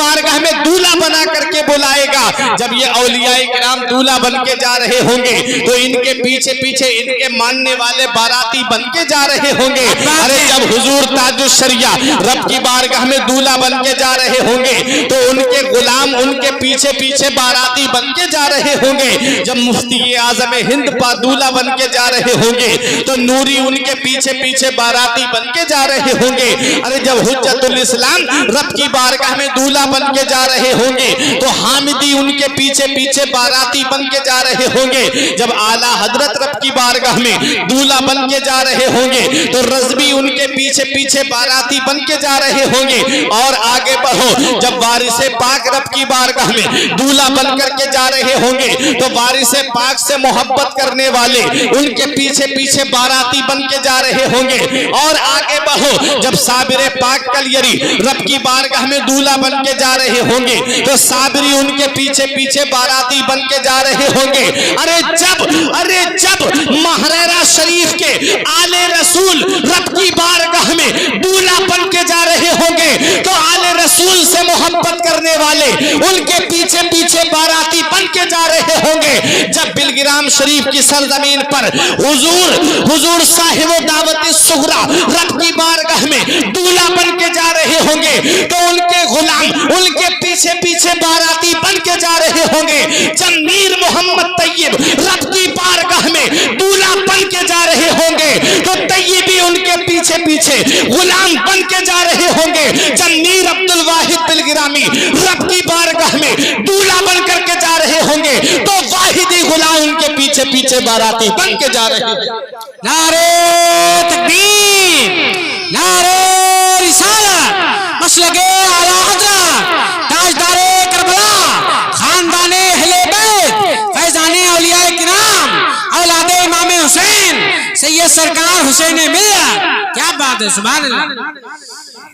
बारगाह में दूल्हा बना करके बुलाएगा। जब ये औलियाए किराम दूल्हा बन के जा रहे होंगे तो इनके पीछे पीछे इनके मानने वाले बाराती बन के जा रहे होंगे। अरे जब हुजूर ताजुश शरिया रब की बारगाह में दूल्हा बन के जा रहे होंगे तो उनके गुलाम उनके पीछे पीछे बाराती बन के जा रहे होंगे। जब मुफ्ती आज़म हिंद पा दूल्हा बन के जा रहे होंगे तो नूरी उनके पीछे पीछे बाराती बन के जा रहे होंगे। अरे जब हुज्जतुल इस्लाम रब की बारगाह में दूल्हा बन के जा रहे होंगे तो हामिदी उनके पीछे पीछे बाराती बन के जा रहे होंगे। जब आला हजरत रब की बारगाह में दूल्हा बन के जा रहे होंगे तो रज़वी उनके पीछे पीछे बाराती बन के जा रहे होंगे। और आगे बढ़ो, जब वारिसे पाक रब की बारगाह में दूल्हा बन करके जा रहे होंगे तो वारिसे पाक से मोहब्बत करने वाले उनके पीछे पीछे बाराती बन के जा रहे होंगे। और आगे बढ़ो, जब साबिरे पाक कलियरी रब की बारगाह में दूल्हा बन के जा रहे होंगे तो साबिरी उनके पीछे पीछे बाराती बन के जा रहे होंगे। अरे जब महरेरा शरीफ के आले रसूल रब की बारगाह में दूल्हा बन के जा रहे होंगे तो आले रसूल से मोहब्बत करने वाले उनके पीछे पीछे बाराती बन के जा रहे होंगे। जब बिलगिराम शरीफ की सरजमीन पर हुजूर साहिब दावत सुगरा रब की बारगाह में दूल्हा बन के जा रहे होंगे तो उनके गुलाम उनके पीछे पीछे बाराती बन के जा रहे होंगे। जब मीर मोहम्मद तैयब रब की बारगाह में दूल्हा बन के जा रहे होंगे तो तैयबी उनके पीछे पीछे गुलाम बन के जा रहे होंगे। जब मीर अब्दुल वाहिद बिलगिरामी रब की बारगाह में दूल्हा बन करके जा रहे होंगे तो वाहिदी गुलाम उनके पीछे पीछे बाराती बन के जा रहे हैं। नारे तकबीर, नारे रिसालत, मसलके आला हज़रत, ताजदारे करबला, खानदाने अहले बैत, फैजाने औलियाए किराम, औलादे इमाम हुसैन, सैयद सरकार हुसैन मिल्लत। क्या बात है, सुभान अल्लाह।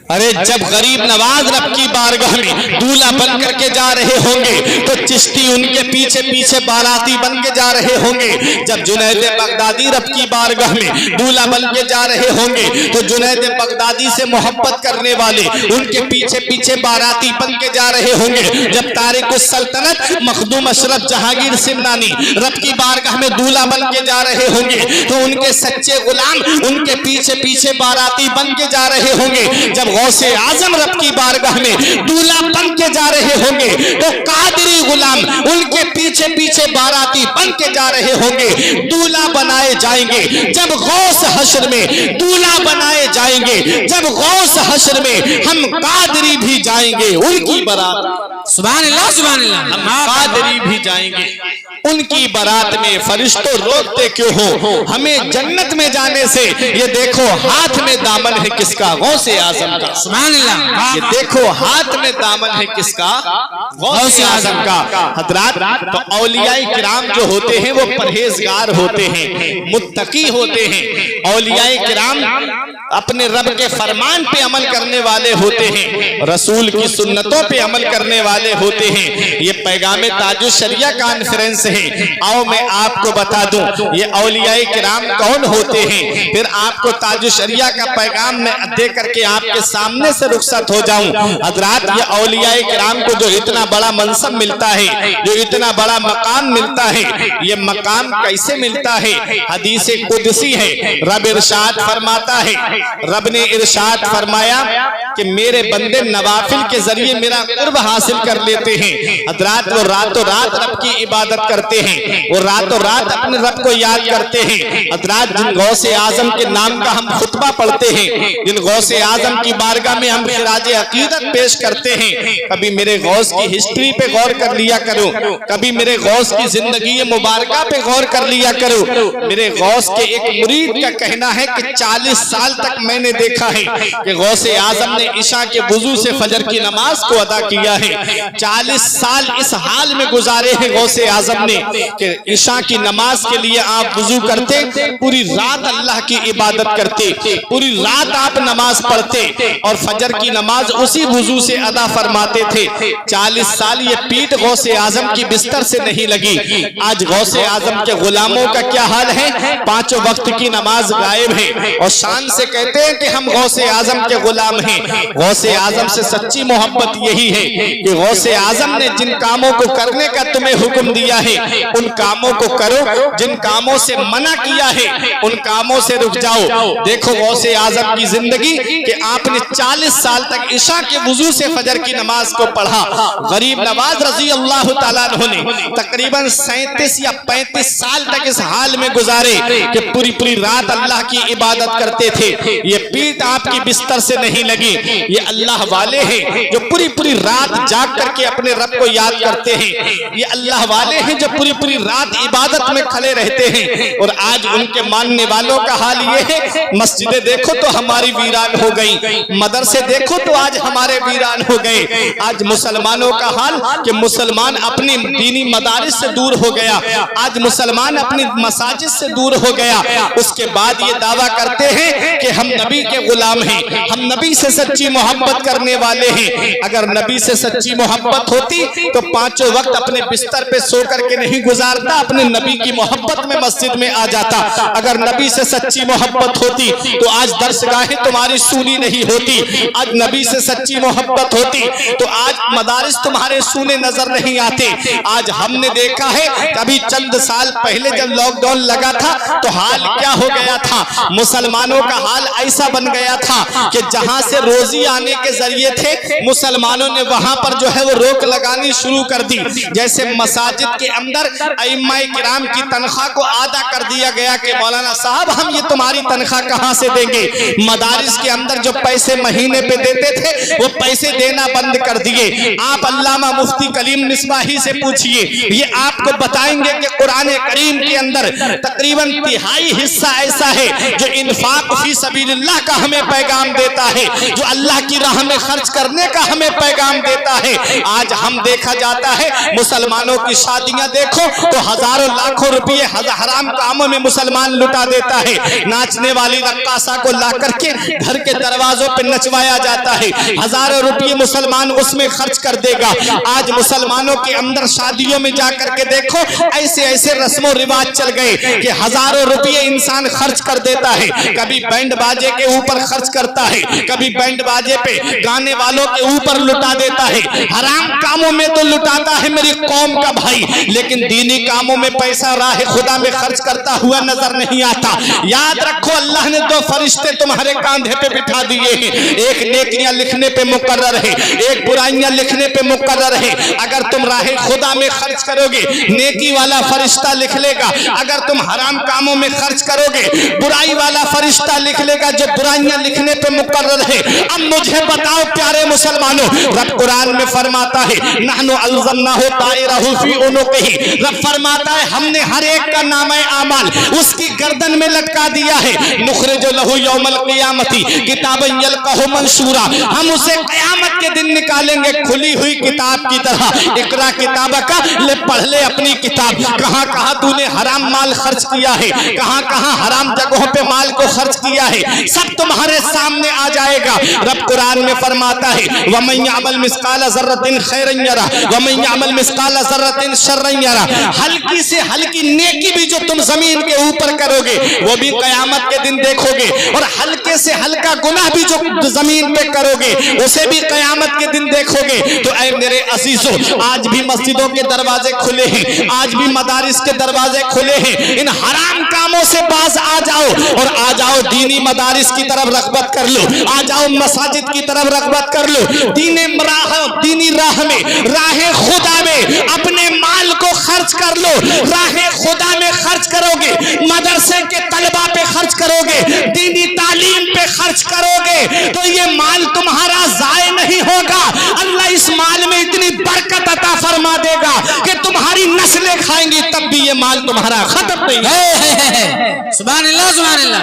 अरे जब गरीब नवाज रब की बारगाह में दूल्हा बन करके जा रहे होंगे तो चिश्ती उनके पीछे पीछे बाराती बन के जा रहे होंगे। जब जुनैद बगदादी रब की बारगाह में दूल्हा बन के जा रहे होंगे तो जुनैद बगदादी से मोहब्बत करने वाले उनके पीछे पीछे बाराती बन के जा रहे होंगे। जब तारिकुस सल्तनत मखदूम अशरफ जहांगीर सिमनानी रब की बारगाह में दूल्हा बन के जा रहे होंगे तो उनके सच्चे गुलाम उनके पीछे पीछे बाराती बन के जा रहे होंगे। जब गौसे आजम रब की बारगाह में दूल्हा बन के जा रहे होंगे तो कादरी गुलाम उनके पीछे पीछे बाराती बन के जा रहे होंगे। दूल्हा बनाए जाएंगे जब गौस हश्र में दूल्हा बनाए जाएंगे, जब गौस हश्र में हम कादरी भी जाएंगे उनकी बारात। सुभान अल्लाह, सुभान अल्लाह। हम कादरी भी जाएंगे उनकी बारात में। फरिश्तों रोकते क्यों हो हमें जन्नत में जाने से? ये देखो हाथ में दामन है किसका? गौसे आजम का। सुभान अल्लाह। ये देखो हाथ में दामन है किसका? गौसे आजम का। हजरात, तो औलियाए किराम जो होते हैं वो परहेजगार होते हैं, मुत्तकी होते हैं। औलियाए किराम अपने रब के फरमान पे अमल करने वाले होते हैं, रसूल की सुन्नतों पे अमल करने वाले होते हैं। ये पैगाम ताजुश शरिया कॉन्फ्रेंस है। आओ मैं आपको बता दूं ये औलियाए किराम कौन होते हैं, फिर आपको ताजुश शरिया का पैगाम मैं दे करके आपके सामने से रुखसत हो जाऊं। हजरात, ये औलियाए किराम को जो इतना बड़ा मनसब मिलता है, जो इतना बड़ा मकाम मिलता है, ये मकाम कैसे मिलता है? हदीस कुदसी है। रब इरशाद फरमाता है, रब ने इरशाद फरमाया कि मेरे बंदे नवाफिल के जरिए मेरा कुर्ब हासिल कर लेते हैं। हजरात, वो रातों रात रब की इबादत करते हैं, वो रातों रात अपने रब को याद करते हैं। हजरात, जिन गौसे आजम के नाम का हम खुतबा पढ़ते हैं, जिन गौसे आजम की बारगाह में हम खिराज अकीदत पेश करते हैं, कभी मेरे गौस की हिस्ट्री पे गौर कर लिया करो, कभी मेरे गौस की जिंदगी मुबारका पे गौर कर लिया करो। मेरे गौस के एक मुरीद का कहना है कि 40 साल तक मैंने देखा है कि गौसे आजम ने इशा के वुजू से फजर की नमाज को अदा किया है। 40 साल इस हाल में गुजारे हैं गौसे आजम ने कि इशा की नमाज के लिए आप वुजू करते, पूरी रात अल्लाह की इबादत करते, पूरी रात आप नमाज पढ़ते और फजर की नमाज उसी वुजू से अदा फरमाते थे। 40 साल ये पीठ गौसे आजम की बिस्तर से नहीं लगी। आज गौसे आजम के गुलामों का क्या हाल है? 5 वक्त की नमाज गायब है और शान से कहते हैं कि हम गौसे आजम के गुलाम हैं। गौसे आजम से सच्ची मोहब्बत यही है कि गौसे आजम ने जिन कामों को करने का तुम्हें हुक्म दिया है उन कामों को करो, जिन कामों से मना किया है उन कामों से रुक जाओ। देखो गौसे आजम की जिंदगी कि आपने 40 साल तक इशा के वुजू से फजर की नमाज को पढ़ा। गरीब नवाज रजी अल्लाह तआला अन्हु ने तकरीबन 37 या 35 साल तक इस हाल में गुजारे कि पूरी पूरी रात अल्लाह की इबादत करते थे। ये पीठ आपकी बिस्तर से नहीं लगी। ये अल्लाह वाले हैं जो पूरी पूरी रात जाग करके अपने रब को याद करते हैं। ये अल्लाह वाले हैं जो पूरी पूरी रात इबादत में खड़े रहते हैं। और आज उनके मानने वालों का हाल ये है, मस्जिदें देखो तो हमारी वीरान हो गई, मदरसे देखो तो आज हमारे वीरान हो गए। आज मुसलमानों का हाल कि मुसलमान अपनी दीनी मदारिस से दूर हो गया, आज मुसलमान अपनी मसाजिद से दूर हो गया। उसके बाद ये दावा करते हैं कि हम नबी के गुलाम हैं, हम नबी से सच्ची मोहब्बत करने वाले हैं। अगर नबी से सच्ची मोहब्बत होती तो पांचों वक्त अपने बिस्तर पे सो करके नहीं गुजारता, अपने नबी की मोहब्बत में मस्जिद में आ जाता। अगर नबी से सच्ची मोहब्बत होती तो आज दरसगाहें तुम्हारी सूनी नहीं होती। आज नबी से सच्ची मोहब्बत होती तो आज मदारिस तुम्हारे सूने नजर नहीं आते। आज हमने देखा है अभी चंद साल पहले जब लॉकडाउन लगा था तो हाल क्या हो गया था, मुसलमानों का हाल ऐसा बन गया था कि जहां से रोजी आने के जरिए थे मुसलमानों ने वहां पर जो है वो रोक लगानी शुरू कर दी। जैसे मसाजिद के अंदर अइम्मा किराम की तनख्वाह को आधा कर दिया गया कि मौलाना साहब हम ये तुम्हारी तनख्वाह कहां से देंगे। मदारिस के अंदर जो पैसे महीने पे देते थे वो पैसे देना बंद कर दिए। आप अल्लामा मुफ्ती कलीम मिसबाही से पूछिए, ये आपको बताएंगे कि कुरान करीम के अंदर तकरीबन तिहाई हिस्सा ऐसा है जो इन्फाक फी सबीलिल्लाह का हमें पैगाम देता है, जो अल्लाह की राह में खर्च करने का हमें पैगाम देता है। आज हम देखा जाता है मुसलमानों की शादियां देखो तो हजारों लाखों रुपये हराम कामों में मुसलमान लुटा देता है। नाचने वाली रक्कासा को ला करके घर के दरवाजों पे नचवाया जाता है, हजारों रुपये मुसलमान उसमें खर्च कर देगा। आज मुसलमानों के अंदर शादियों में जाकर के देखो ऐसे ऐसे रस्मों रिवाज चल गए कि हजारों रुपये इंसान खर्च कर देता है। कभी बैंड बाजे के ऊपर खर्च करता है, कभी बैंड बाजे पे गाने वालों के ऊपर लुटा देता है। हराम कामों में तो लुटाता है मेरी कौम का भाई, लेकिन दीनी कामों में पैसा राह खुदा में खर्च करता हुआ नजर नहीं आता। याद रखो अल्लाह ने 2 फरिश्ते तुम्हारे कांधे पे बिठा दिए हैं, एक नेकियां लिखने पे मुकर्रर है, एक बुराइयां लिखने पे मुकर्रर है। अगर तुम राह खुदा में खर्च करोगे नेकी वाला फरिश्ता लिख लेगा, अगर तुम हराम कामों में खर्च करोगे बुराई वाला फरिश्ता लिख लेगा जो बुराइयां लिखने पे मुकर्रर है। अब मुझे बताओ प्यारे मुसलमानों, रब कुरान में फरमाता है नहनु अलज़मनाहु ताइरहु फी उनुक़िही, रब फरमाता है हमने हर एक का नामे आमाल उसकी गर्दन में लटका दिया है। नुखरिजु लहु यौमल क़ियामती किताबन यल्क़ाहु मंशूरा, हम उसे क़यामत के दिन निकालेंगे खुली हुई किताब की तरह। इक़रा किताबका, ले पढ़ ले अपनी किताब। कहां कहां तूने हराम माल खर्च किया है, कहां कहां हराम जगहों पे माल को खर्च किया है, सब तुम्हारे सामने आ जाएगा। रब कुरान में फरमाता है वमन यअमल मिस्काल ज़र्रतिन खैरन यरा वमन यअमल मिस्काल ज़र्रतिन शर्रन यरा, हल्की से हल्की नेकी भी जो तुम जमीन के ऊपर करोगे वो भी कयामत के दिन देखोगे, और हल्के से हल्का गुनाह भी जो जमीन पे करोगे उसे भी कयामत के दिन देखोगे। तो ऐ मेरे अजीजों, आज भी मस्जिदों के दरवाजे खुले हैं, आज भी मदारिस के दरवाजे खुले हैं। इन हराम कामों से बाज आ जाओ और आ जाओ दीनी मदारिस की तरफ रग़बत कर लो, आ जाओ मसाजिद की तरफ रग़बत कर लो। दीनी राह में, राह खुदा में अपने माल को खर्च कर लो। राह खुदा में खर्च करोगे, मदरसे के तलबा पे खर्च करोगे, दीनी तालीम पे खर्च करोगे तो ये माल तुम्हारा ज़ाय नहीं होगा। अल्लाह इस माल में इतनी बरकत अता फरमा देगा कि तुम्हारी नस्लें खाएंगी तब भी ये माल तुम्हारा खत्म नहीं है। सुभान अल्लाह, सुभान अल्लाह।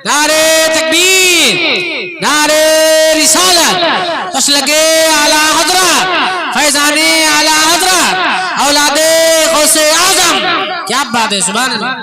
नारे तकबीर, नारे रिसालत, मसलके आला हज़रत, फैज़ाने आला हज़रत, औलादे गौसे आज़म। क्या बात है, सुभान अल्लाह।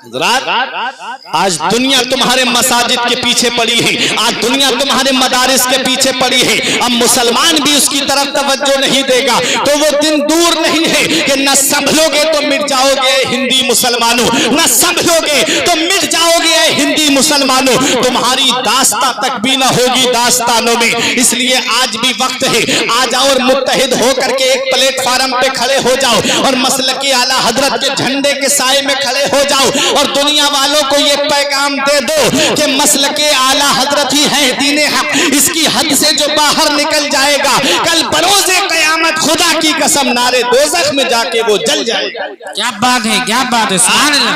आज दुनिया तुम्हारे मसाजिद के पीछे पड़ी है, आज दुनिया तुम्हारे मदारिस के पीछे पड़ी है। अब मुसलमान भी उसकी तरफ तवज्जो नहीं देगा तो वो दिन दूर नहीं है कि न संभलोगे तो मिट जाओगे हिंदी मुसलमानों, न संभलोगे तो मिट जाओगे हिंदी मुसलमानों, तुम्हारी दास्ता तक भी न होगी दास्तानों में। इसलिए आज भी वक्त है, आ जाओ और मुत्तहिद होकर के एक प्लेटफार्म पे खड़े हो जाओ और मसलकी आला हजरत के झंडे के साए में खड़े हो जाओ और दुनिया वालों को ये पैगाम दे दो कि मसलके आला हजरत ही है दीने हक। इसकी हद से जो बाहर निकल जाएगा कल बरोज़े क़यामत खुदा की कसम नारे दोज़ख में जाके वो जल जाएगा। क्या बात है, क्या बात है, सुभान अल्लाह।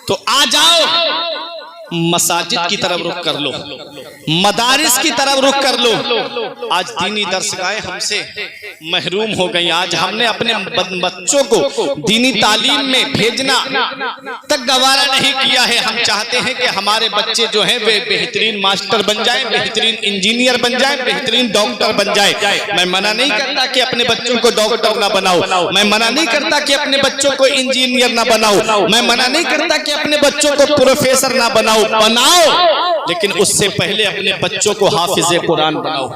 तो आ जाओ मसाजिद की तरफ रुख कर लो, मदारिस की तरफ रुख कर लो। आज दीनी दरसगाहें हमसे महरूम हो गई। आज हमने अपने बच्चों को दीनी तालीम में भेजना तक गवारा नहीं किया है। हम चाहते हैं कि हमारे बच्चे जो हैं वे बेहतरीन मास्टर बन जाएं, बेहतरीन इंजीनियर बन जाएं, बेहतरीन डॉक्टर बन जाएं। मैं मना नहीं करता कि अपने बच्चों को डॉक्टर ना बनाओ, मैं मना नहीं करता कि अपने बच्चों को इंजीनियर ना बनाओ, मैं मना नहीं करता कि अपने बच्चों को प्रोफेसर ना बनाओ, लेकिन उससे पहले अपने बच्चों को हाफिज़े कुरान बनाओ,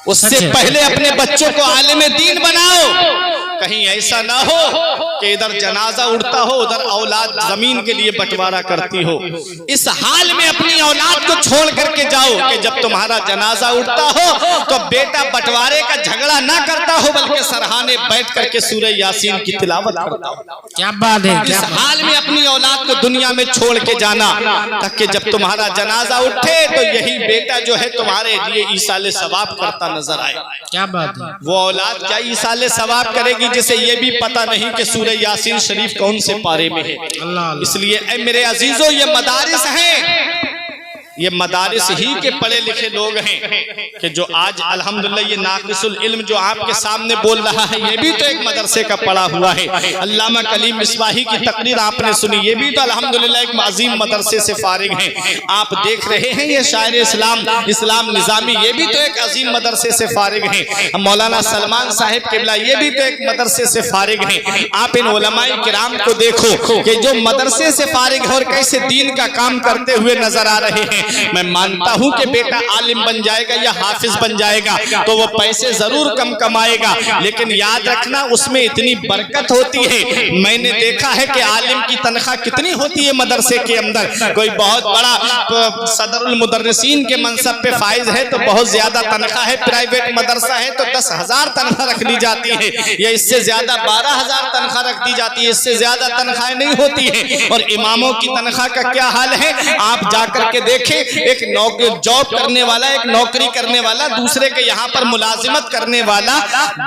उससे पहले अपने बच्चों को आलिम दीन बनाओ। कहीं ऐसा ना हो कि इधर जनाजा उड़ता हो उधर औलाद जमीन के लिए बंटवारा करती हो। इस हाल में अपनी औलाद को छोड़ करके जाओ कि जब तुम्हारा जनाजा उड़ता हो तो बेटा बंटवारे का झगड़ा ना करता हो बल्कि सरहाने बैठ करके सूरह यासीन की तिलावत करता हो। क्या बात है, इस हाल में अपनी औलाद को दुनिया में छोड़ के जाना ताकि जब तुम्हारा जनाजा उठे तो यही बेटा जो है तुम्हारे लिए ईसाले सवाब करता नजर आए। क्या बात है। वो औलाद क्या ईसाले सवाब करेगी जिसे ये भी पता नहीं कि सूरह यासीन शरीफ कौन से पारे में है। इसलिए ऐ मेरे अजीजों ये मदारिस हैं, ये मदारिस ही के पढ़े लिखे लोग हैं कि जो आज अल्हम्दुलिल्लाह ये नाक़िसुल इल्म जो आपके सामने बोल रहा है ये भी तो एक मदरसे का पढ़ा हुआ है। अल्लामा कलीम मिसबाही की तकरीर आपने सुनी, ये भी तो अल्हम्दुलिल्लाह एक अजीम मदरसे से फारिग हैं। आप देख रहे हैं ये शायर इस्लाम निज़ामी, ये भी तो एक अजीम मदरसे से फारिग हैं। मौलाना सलमान साहिब किबला ये भी तो एक मदरसे से फारिग हैं। आप इन उलमाए किराम को देखो कि जो मदरसे से फारिग है और कैसे दीन का काम करते हुए नजर आ रहे हैं। मैं मानता हूं कि बेटा आलिम बन जाएगा या हाफिज बन जाएगा तो वो पैसे जरूर कम कमाएगा, लेकिन याद रखना उसमें इतनी बरकत होती है। मैंने देखा है कि आलिम की तनख्वाह कितनी होती है मदरसे के अंदर। कोई बहुत बड़ा सदरुल मुदर्रिसीन के मनसब पे फाइज है तो बहुत ज्यादा तनख्वाह है, प्राइवेट मदरसा है तो 10,000 तनख्वाह रख ली जाती है या इससे ज्यादा 12,000 तनख्वाह रख दी जाती है, इससे ज्यादा तनख्वाह नहीं होती है। और इमामों की तनख्वाह का क्या हाल है आप जाकर के देखें। एक जॉब करने वाला, एक नौकरी करने वाला, दूसरे के यहाँ पर मुलाजिमत करने वाला,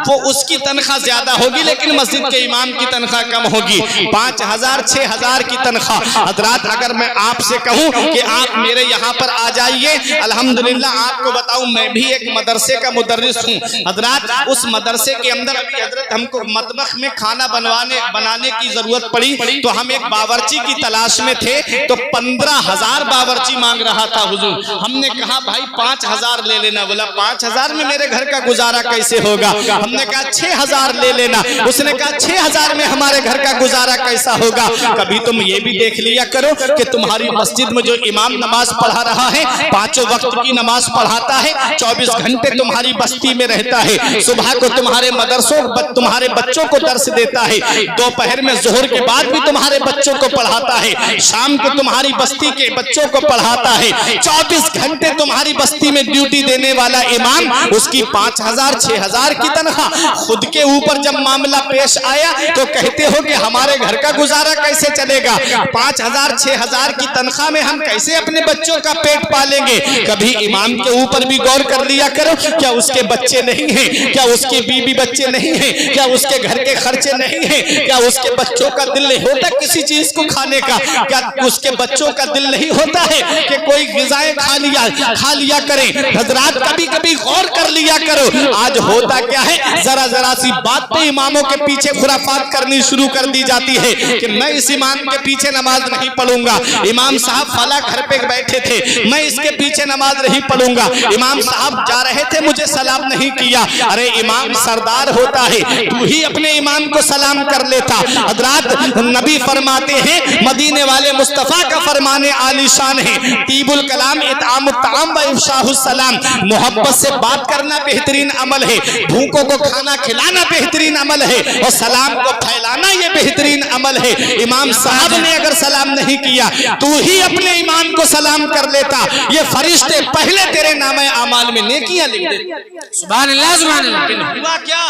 वो उसकी तनख्वाह ज्यादा होगी लेकिन मस्जिद के इमाम की तनख्वाह कम होगी। 5,000 6,000 की तनख्वाह। हजरात अगर मैं आपसे कहूँ कि आप मेरे यहाँ पर आ जाइए, अल्हम्दुलिल्लाह आपको बताऊं मैं भी एक मदरसे का मुदर्रिस हूँ। हजरात उस मदरसे के अंदर अभी हजरत हमको मतबख में खाना बनाने की जरूरत पड़ी तो हम एक बावर्ची की तलाश में थे तो 15,000 बावर्ची मांग रहा था हुजूर। हमने कहा भाई 5,000 ले लेना। बोला 5,000 में मेरे घर का गुजारा कैसे होगा? हमने कहा 6,000 ले लेना। उसने कहा 6,000 में हमारे घर का गुजारा कैसा होगा? कभी तुम ये भी देख लिया करो कि तुम्हारी मस्जिद में जो इमाम नमाज पढ़ा रहा है 5 वक्त की नमाज पढ़ाता है, 24 घंटे तुम्हारी बस्ती में रहता है, सुबह को तुम्हारे मदरसों तुम्हारे बच्चों को दर्स देता है, दोपहर में जोहर के बाद भी तुम्हारे बच्चों को पढ़ाता है, शाम को तुम्हारी बस्ती के बच्चों को पढ़ाता है, 24 घंटे तुम्हारी बस्ती में ड्यूटी देने वाला इमाम, उसकी 5,000 6,000 की तनख्वाह। खुद के ऊपर जब मामला पेश आया तो कहते हो कि हमारे घर का गुजारा कैसे चलेगा? 5,000 6,000 की तनख्वाह में हम कैसे अपने बच्चों का पेट पालेंगे? कभी इमाम के ऊपर भी गौर कर लिया करो, क्या उसके बच्चे नहीं हैं? क्या उसकी बीवी बच्चे नहीं हैं? क्या उसके घर के खर्चे नहीं हैं? क्या उसके बच्चों का दिल नहीं होता किसी चीज को खाने का? क्या उसके बच्चों का दिल नहीं होता है कि कोई ग़िज़ाएं खा लिया करें। हजरात कभी कभी गौर कर लिया करो, आज होता क्या है, जरा जरा सी बात पे इमामों के पीछे खुराफात करनी शुरू कर दी जाती है कि मैं इस इमाम के पीछे नमाज नहीं पढ़ूंगा, इमाम साहब फला घर पे बैठे थे, मैं इसके पीछे नमाज नहीं पढ़ूंगा, इमाम साहब जा रहे थे मुझे सलाम नहीं किया। अरे इमाम सरदार होता है, तू ही अपने इमाम को सलाम कर लेता। हजरात नबी फरमाते हैं, मदीने वाले मुस्तफा का फरमाने आलीशान है, तीबुल कलाम इतामुत ताम व इफ्शाहुस सलाम, मोहब्बत से बात करना बेहतरीन अमल है, भूखों को खाना खिलाना बेहतरीन अमल है, और सलाम को फैलाना ये बेहतरीन अमल है। इमाम साहब ने अगर सलाम नहीं किया, तू ही अपने इमाम को सलाम कर लेता, ये फरिश्ते पहले तेरे नामे आमाल में नेकियां लिख देते। सुभान अल्लाह, सुभान अल्लाह। हुआ क्या,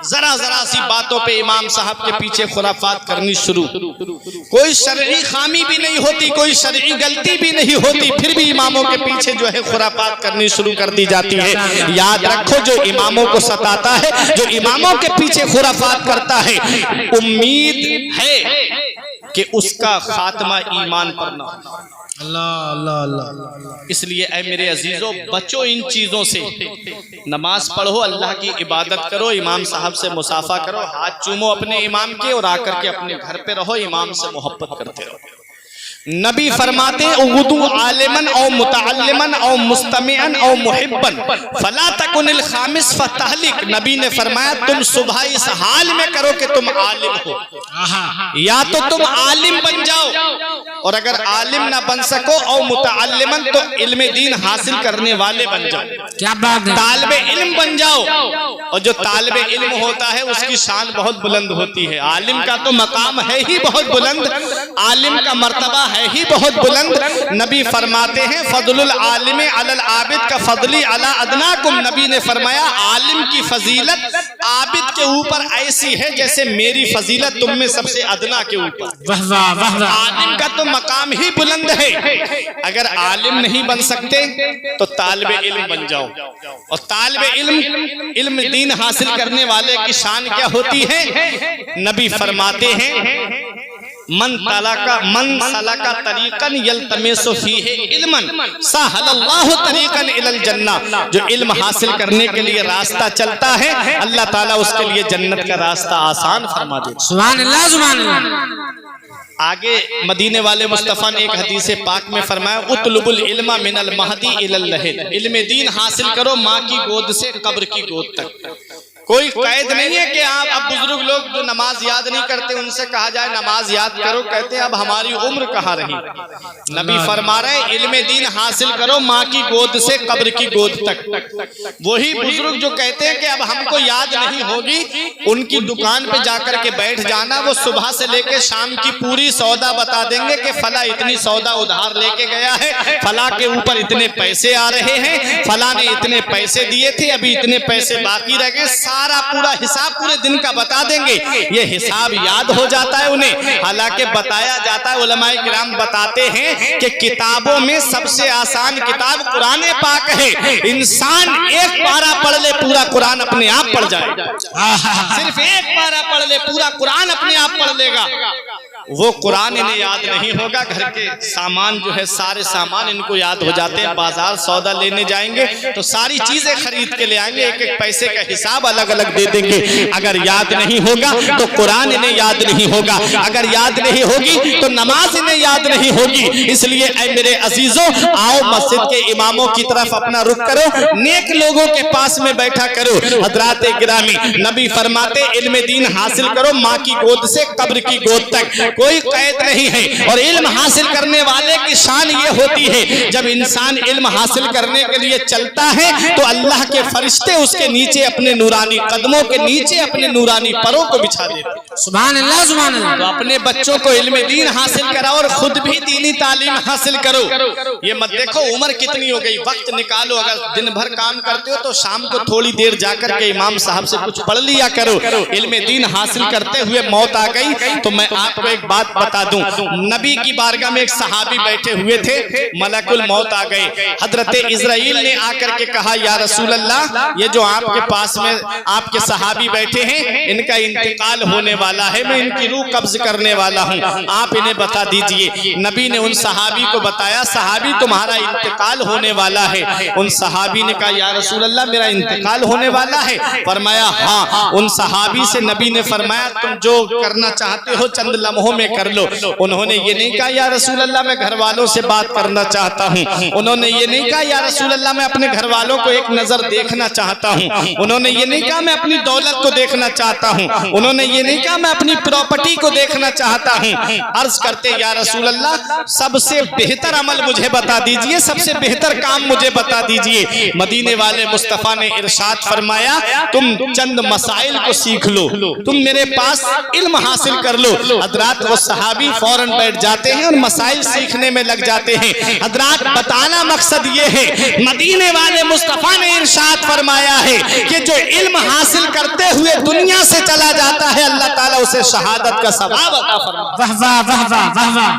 जरा जरा सी बातों पे इमाम साहब के पीछे खुराफात करनी शुरू। कोई शरई खामी भी नहीं होती, कोई शरई गलती भी नहीं होती, फिर भी इमामों के पीछे जो है खुराफात करनी शुरू कर दी जाती है। याद रखो, जो इमामों को सताता है, जो इमामों के पीछे खुराफात करता है, उम्मीद है कि उसका खात्मा ईमान पर ना हो। अल्लाह अल्लाह अल्लाह। इसलिए ऐ मेरे अजीजों, बचो इन चीजों से, नमाज पढ़ो, अल्लाह की इबादत करो, इमाम साहब से मुसाफा करो, हाथ चूमो अपने इमाम के, और आकर के अपने घर पे रहो, इमाम से मोहब्बत करते रहो। नबी फरमाते उगदू आलिमन औ मुतअल्लिमन औ मुस्तमिअन औ मुहिब्बन फला तकुनिल खामिस फतहलिक। नबी ने फरमाया, तुम सुबह इस हाल में करो कि तुम आलिम हो, या तो तुम आलिम बन जाओ, और अगर आलिम ना बन सको औ मुतअल्लिमन तो इल्म दीन हासिल करने वाले बन जाओ। क्या बात है, तालिबे इल्म बन जाओ, और जो तालिबे इल्म होता है उसकी शान बहुत बुलंद होती है। आलिम का तो मकाम है ही बहुत बुलंद, आलिम का मर्तबा है ही बहुत बुलंद। नबी फरमाते हैं, फजलुल आलिम अलल आबिद का फजली अला अदनाकुम। नबी ने फरमाया, आलिम की फजीलत आबिद के ऊपर ऐसी है जैसे मेरी फजीलत तुम में सबसे अदना के ऊपर। वाह वाह वाह वाह। आलिम का तो मकाम ही बुलंद है। अगर आलिम नहीं बन सकते तो तालिबे इल्म बन जाओ, और तालिबे इल्म दीन हासिल करने वाले की शान क्या होती है। नबी फरमाते हैं, मन सलका तरीकन यल्तमिसु फीहि इल्मन सहलल्लाहु तरीकन इलल जन्नह। जो इल्म हासिल करने के लिए रास्ता चलता है, अल्लाह ताला उसके लिए जन्नत का रास्ता आसान फरमा देता है। सुभान अल्लाह, सुभान अल्लाह। आगे मदीने वाले मुस्तफ़ा ने एक हदीस पाक में फरमाया, उतलुबुल इल्मा मिनल महदी इलल लहद। इल्म दीन हासिल करो माँ की गोद से कब्र की गोद तक। कोई कैद नहीं है कि आप, अब बुजुर्ग लोग जो नमाज याद नहीं करते उनसे कहा जाए नमाज याद करो, कहते हैं अब हमारी उम्र कहाँ रही। नबी फरमा रहे, इल्म दीन हासिल करो माँ की गोद से कब्र की गोद तक। वही बुजुर्ग जो कहते हैं कि अब हमको याद नहीं होगी, उनकी दुकान पे जाकर के बैठ जाना, वो सुबह से लेके शाम की पूरी सौदा बता देंगे कि फला इतनी सौदा उधार लेके गया है, फला के ऊपर इतने पैसे आ रहे हैं, फला ने इतने पैसे दिए थे, अभी इतने पैसे बाकी रह गए, सारा पूरा हिसाब पूरे दिन का बता देंगे। ये हिसाब याद हो जाता है उन्हें। हालांकि बताया जाता है, उलमाए किराम बताते हैं कि किताबों में सबसे आसान किताब कुरान पाक है। इंसान एक पारा पढ़ ले, पूरा कुरान अपने आप पढ़ जाए। सिर्फ एक पारा पढ़ ले, पूरा कुरान अपने आप पढ़ लेगा। वो कुरान इन्हें याद नहीं होगा, घर के सामान जो है सारे सामान इनको याद हो जाते हैं। बाजार सौदा लेने जाएंगे तो सारी चीजें खरीद के ले आएंगे, एक एक पैसे का हिसाब अलग अलग दे देंगे। अगर याद नहीं होगा तो कुरान इन्हें याद नहीं होगा, अगर याद नहीं होगी तो नमाज इन्हें याद नहीं होगी। इसलिए ऐ मेरे अजीजों, आओ मस्जिद के इमामों की तरफ अपना रुख करो, नेक लोगों के पास में बैठा करो। हजरात गिरामी, नबी फरमाते, इल्म दीन हासिल करो माँ की गोद से कब्र की गोद तक, कोई कैद नहीं है। और इल्म हासिल करने वाले की शान ये होती है, जब इंसान इल्म हासिल करने के लिए चलता है तो अल्लाह के फरिश्ते उसके नीचे अपने नूरानी कदमों के नीचे अपने नूरानी परों को बिछा देते। सुभान अल्लाह, सुभान अल्लाह। तो अपने बच्चों को इल्म दीन हासिल कराओ और खुद भी दीनी तालीम हासिल करो। ये मत देखो उम्र कितनी हो गई, वक्त निकालो। अगर दिन भर काम करते हो तो शाम को थोड़ी देर जाकर के इमाम साहब से कुछ पढ़ लिया करो। इल्म दीन हासिल करते हुए मौत आ गई तो मैं आपको एक बात बता दूं, नबी की बारगाह में एक सहाबी बैठे हुए थे, मलकुल मौत आ गए। हजरत इजराइल ने आकर के कहा, या रसूल अल्लाह, ये जो आपके पास में आपके सहाबी बैठे हैं, इनका इंतकाल होने वाला है, मैं इनकी रूह कब्ज करने वाला हूँ, आप इन्हें बता दीजिए। नबी ने उन सहाबी को बताया, सहाबी तुम्हारा इंतकाल होने वाला है। उन सहाबी ने कहा, या रसूल अल्लाह, मेरा इंतकाल होने वाला है? फरमाया हाँ। उन सहाबी से नबी ने फरमाया, तुम जो करना चाहते हो चंद लम्हों में कर लो। उन्होंने ये नहीं कहा, या रसूल अल्लाह, मैं घर वालों से बात करना चाहता हूँ। उन्होंने ये नहीं कहा, या रसूल अल्लाह, मैं अपने घर वालों को एक नजर देखना चाहता हूँ। उन्होंने ये नहीं कहा, मैं अपनी दौलत को देखना चाहता हूँ। उन्होंने ये नहीं कहा, मैं अपनी प्रॉपर्टी को देखना चाहता हूँ। अर्ज करते, या रसूल अल्लाह, सबसे बेहतर अमल मुझे बता दीजिए, सबसे बेहतर काम मुझे बता दीजिए। मदीने वाले मुस्तफा ने इरशाद फरमाया, तुम चंद मसाइल को सीख लो, तुम मेरे पास इल्म हासिल कर लो। हजरात वो सहाबी फौरन बैठ जाते हैं और मसाइल सीखने में लग जाते हैं। हजरात बताना मकसद ये है, मदीने वाले मुस्तफा ने इरशाद फरमाया है कि जो इल्म हासिल करते हुए दुनिया से चला जाता है, अल्लाह ताला उसे शहादत का सवाब अता फरमाता है। वाह वाह वाह वाह वाह।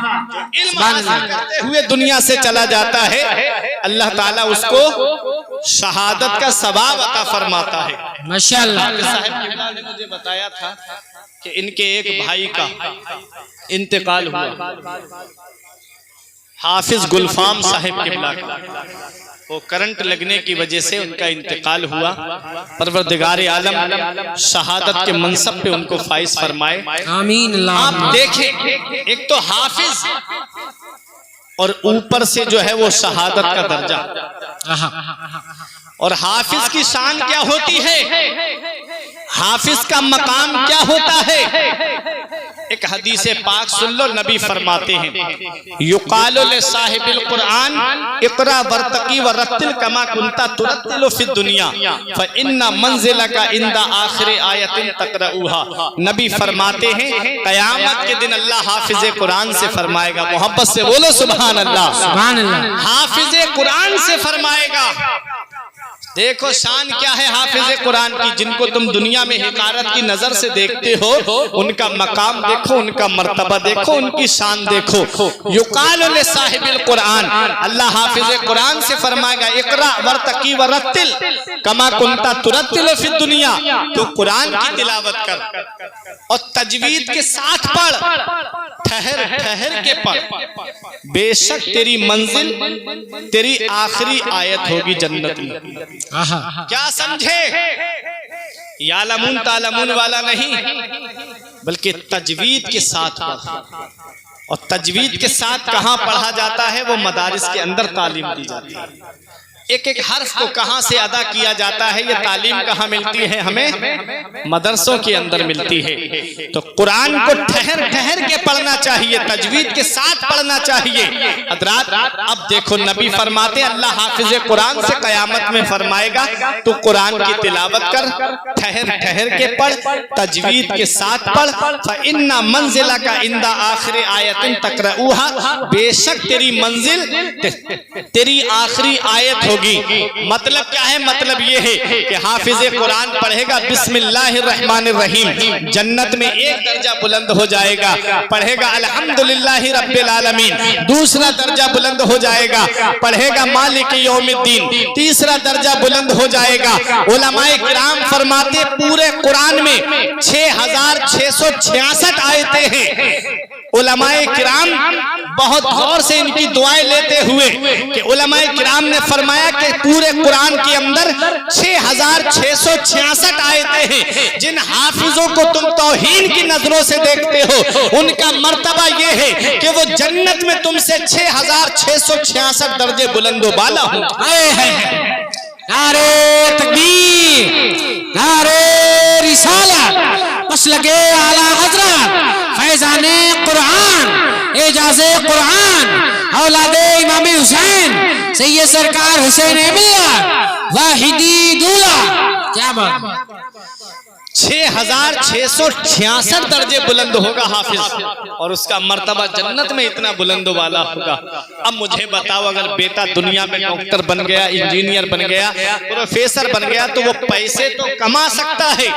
इल्म हासिल करते हुए दुनिया से चला जाता है, अल्लाह ताला उसको शहादत का सवाब अता फरमाता है। माशाअल्लाह। साहब किबला ने मुझे बताया था कि इनके एक भाई का इंतकाल हुआ, हाफिज गुलफाम साहिब किबला का। वो करंट लगने की वजह से उनका इंतकाल हुआ। परवरदिगार आलम शहादत के मनसब पे उनको फाइज फरमाए, आमीन। आप देखें, एक तो हाफिज और ऊपर से जो है वो शहादत का दर्जा। और हाफिज की शान क्या होती है, हाफिज का मकाम क्या होता है? एक हदीस पाक सुन लो, नबी फरमाते हैं, युकालु ले साहिबिल कुरान इक़रा वरतकी वरत्तिल कमा कुंता तुरत्तिलु फिद दुनिया फ इन्ना मंजिलका इंदा आखिर आयतिन तक़रऊहा। नबी फरमाते हैं, क़यामत के दिन अल्लाह हाफिज कुरान से फरमाएगा, मोहब्बत से बोलो सुभान अल्लाह, सुभान अल्लाह। हाफिज कुरान से फरमाएगा। देखो शान क्या है हाफिज कुरान की, जिनको तुम दुनिया में हिकारत की नजर से देखते हो, उनका मकाम देखो, उनका मर्तबा देखो, उनकी शान देखो। युकाल ले साहिबिल कुरान, अल्लाह हाफिज कुरान से फरमाएगा, इकरा वरतकी वरत्तिल कमा कुंता तुरत्तिल फिद दुनिया, तो कुरान की तिलावत कर और तजवीद के साथ पढ़, ठहर ठहर के पढ़, बेशक तेरी मंजिल, तेरी आखिरी आयत होगी जन्नत में। क्या समझे? यालमून तालमून वाला नहीं, बल्कि तजवीद के साथ पढ़। और तजवीद के साथ कहाँ पढ़ा जाता है? वो मदारिस के अंदर तालीम दी जाती है। एक एक हर्फ को कहाँ से अदा किया जाता है, ये तालीम कहाँ मिलती है? हमें मदरसों के अंदर मिलती है। तो कुरान को ठहर ठहर के पढ़ना चाहिए, तजवीद के साथ पढ़ना चाहिए। हज़रात अब देखो, नबी फरमाते, अल्लाह हाफिज कुरान से क़यामत में फरमाएगा, तो कुरान की तिलावत कर, ठहर ठहर के पढ़, तजवीद के साथ पढ़। फ़इन्ना मंज़िलका इंदा आखिर आयतिन तक़रऊहा, बेशक तेरी मंजिल, तेरी आखिरी आयत होगी। मतलब क्या है? मतलब ये है कि हाफिज कुरान पढ़ेगा बिस्मिल्लाहिर रहमानिर रहीम, जन्नत में एक दर्जा बुलंद हो जाएगा। पढ़ेगा अल्हम्दुलिल्लाहि रब्बिल आलमीन, दूसरा दर्जा बुलंद हो जाएगा। पढ़ेगा मालिक यौमिद्दीन, तीसरा दर्जा बुलंद हो जाएगा। उलमाए किराम फरमाते, पूरे कुरान में 6666 आयतें हैं। उलमाए किराम बहुत गौर से इनकी दुआएं लेते हुए कि उलमाए किराम ने फरमाया कि पूरे कुरान के अंदर 6666 आयतें हैं। जिन हाफिजों को तुम तौहीन की नजरों से देखते हो, उनका मर्तबा ये है कि वो जन्नत में तुमसे 6666 दर्जे बुलंदो बाला हो। नारे तकबीर, नारे रिसालत, मसलके आला हजरत, फैजाने कुरान, एजाज़े कुरान, औलादे इमाम हुसैन, सैयद सरकार हुसैन मिल्लत, वाहिदी दूल्हा। क्या बात! 6666 दर्जे बुलंद होगा हाफिज, और उसका मर्तबा जन्नत में इतना बुलंद वाला होगा। अब मुझे बताओ, अगर बेटा दुनिया में डॉक्टर बन गया, इंजीनियर बन गया, प्रोफेसर बन गया, तो वो पैसे तो कमा सकता है,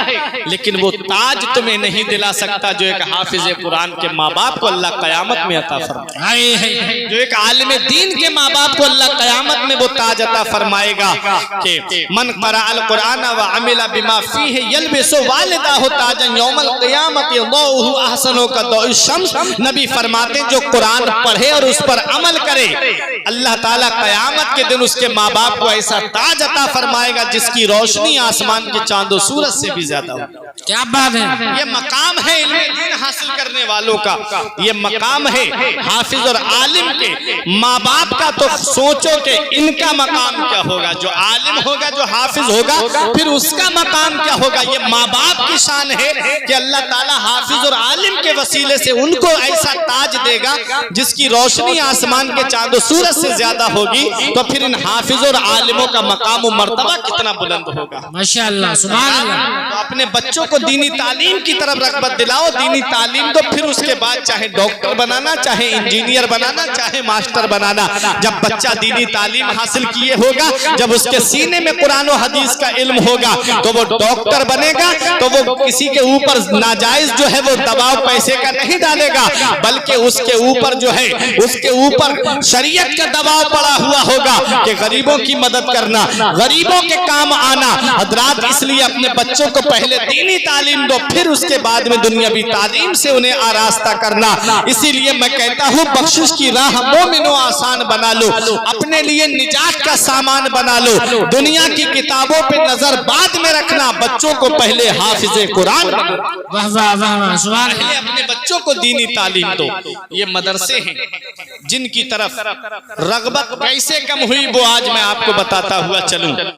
लेकिन वो ताज तुम्हें नहीं दिला सकता जो एक हाफिज कुरान के माँ बाप को अल्लाह कयामत में अता फरमाएगा, जो एक आलिम दीन के माँ बाप को अल्लाह कयामत में वो ताज अता फरमाएगा कि मन क़राअल कुरान व अमिला बिमा फीह यल्बिसु वालिदाहु ताजन यौमल क़ियामति दौहु अहसनु का दौइ शम्स। नबी फरमाते जो कुरान पढ़े और उस पर अमल करे, अल्लाह ताला कयामत के दिन उसके माँ बाप को ऐसा ताज अता फरमाएगा जिसकी रोशनी आसमान के चांदो सूरज से भी ज्यादा हो। क्या बात है। ये मकाम है इल्म दीन हासिल करने वालों का, ये मकाम है हाफिज और आलिम के माँ बाप का। तो सोचो कि इनका मकाम क्या होगा, जो आलिम होगा, जो हाफिज होगा, फिर उसका मकाम क्या होगा। ये माँ बाप की शान है कि अल्लाह ताला हाफिज और आलिम के वसीले से उनको ऐसा ताज देगा जिसकी रोशनी आसमान के चांदो सूरज से ज्यादा होगी। तो फिर इन हाफिज और आलिमों का मकाम और मर्तबा कितना बुलंद होगा। माशाअल्लाह, सुभान अल्लाह। तो अपने बच्चों को दीनी तालीम की तरफ रग़बत दिलाओ, दीनी तालीम दो, फिर उसके बाद चाहे डॉक्टर बनाना, चाहे इंजीनियर बनाना, चाहे मास्टर बनाना। जब बच्चा दीनी तालीम हासिल किए होगा, जब उसके सीने में कुरान और हदीस का इल्म होगा, तो वो डॉक्टर बनेगा, तो वो किसी के ऊपर नाजायज जो है वो दबाव पैसे का नहीं डालेगा, बल्कि उसके ऊपर जो है उसके ऊपर शरीयत का दबाव पड़ा हुआ होगा कि गरीबों की मदद करना, गरीबों के काम आना। हजरात, इसलिए अपने बच्चों को पहले दीनी तालीम दो, फिर उसके बाद में दुनियावी तालीम से उन्हें आरास्ता करना। इसीलिए मैं कहता हूँ बख्शिश की राह मोमिनो आसान बना लो, अपने लिए निजात का सामान बना लो। दुनिया की किताबों पे नजर बाद में रखना, बच्चों को पहले हाफिज कुरान वाह वाह वाह, सुभान अल्लाह। पहले अपने बच्चों को दीनी तालीम दो। ये मदरसे हैं जिनकी तरफ रग़बत कैसे कम हुई वो आज मैं आपको बताता हुआ चलूं।